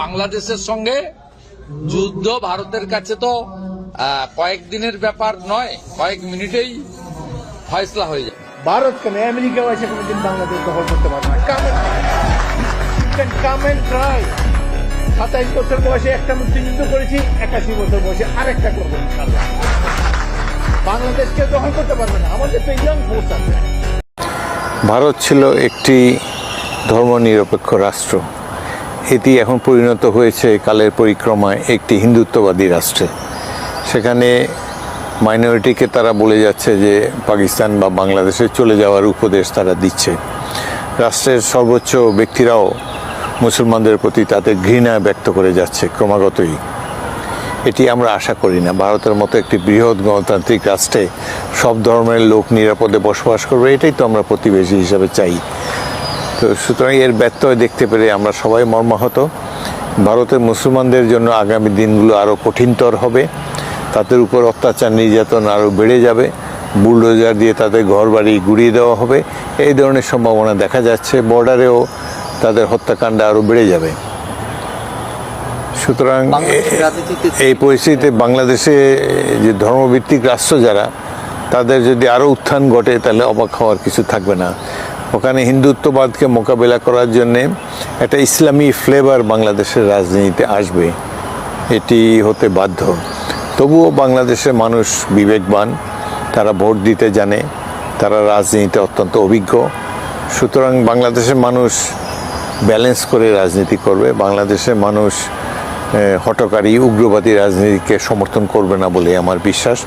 বাংলাদেশের সঙ্গে যুদ্ধ ভারতের কাছে তো কয়েকদিনের ব্যাপার নয়, কয়েক মিনিটেই ফয়সলা হয়ে যায়। ভারত কেন আমেরিকা এসে কোনোদিন বাংলাদেশ দখল করতে পারবে না। Come and try. 27 বছর বয়সে একটা মুক্তিযুদ্ধ করেছি, 81 বছর বয়সে আরেকটা করবো ইনশাআল্লাহ। বাংলাদেশকে দখল করতে পারবে না, আমাদের তো ইয়ং ফোর্স আছে। ভারত ছিল একটি ধর্মনিরপেক্ষ রাষ্ট্র, এটি এখন পরিণত হয়েছে কালের পরিক্রমায় একটি হিন্দুত্ববাদী রাষ্ট্রে। সেখানে মাইনরিটিকে তারা বলে যাচ্ছে যে পাকিস্তান বা বাংলাদেশে চলে যাওয়ার উপদেশ তারা দিচ্ছে। রাষ্ট্রের সর্বোচ্চ ব্যক্তিরাও মুসলমানদের প্রতি তাদের ঘৃণা ব্যক্ত করে যাচ্ছে ক্রমাগতই। এটি আমরা আশা করি না। ভারতের মতো একটি বৃহৎ গণতান্ত্রিক রাষ্ট্রে সব ধর্মের লোক নিরাপদে বসবাস করবে, এটাই তো আমরা প্রতিবেশী হিসাবে চাই। তো সুতরাং এর ব্যত্যয় দেখতে পেরে আমরা সবাই মর্মাহত। ভারতের মুসলমানদের জন্য আগামী দিনগুলো আরও কঠিনতর হবে, তাদের উপর অত্যাচার নির্যাতন আরও বেড়ে যাবে, বুলডোজার দিয়ে তাদের ঘরবাড়ি গুড়িয়ে দেওয়া হবে, এই ধরনের সম্ভাবনা দেখা যাচ্ছে। বর্ডারেও তাদের হত্যাকাণ্ড আরও বেড়ে যাবে। সুতরাং এই পরিস্থিতিতে বাংলাদেশে যে ধর্মভিত্তিক রাষ্ট্র যারা, তাদের যদি আরও উত্থান ঘটে তাহলে অবাক হওয়ার কিছু থাকবে না। ওখানে হিন্দুত্ববাদকে মোকাবেলা করার জন্যে একটা ইসলামী ফ্লেভার বাংলাদেশের রাজনীতিতে আসবে, এটি হতে বাধ্য। তবুও বাংলাদেশের মানুষ বিবেকবান, তারা ভোট দিতে জানে, তারা রাজনীতিতে অত্যন্ত অভিজ্ঞ। সুতরাং বাংলাদেশের মানুষ ব্যালেন্স করে রাজনীতি করবে। বাংলাদেশের মানুষ হঠকারী উগ্রবাদী রাজনীতিকে সমর্থন করবে না বলে আমার বিশ্বাস।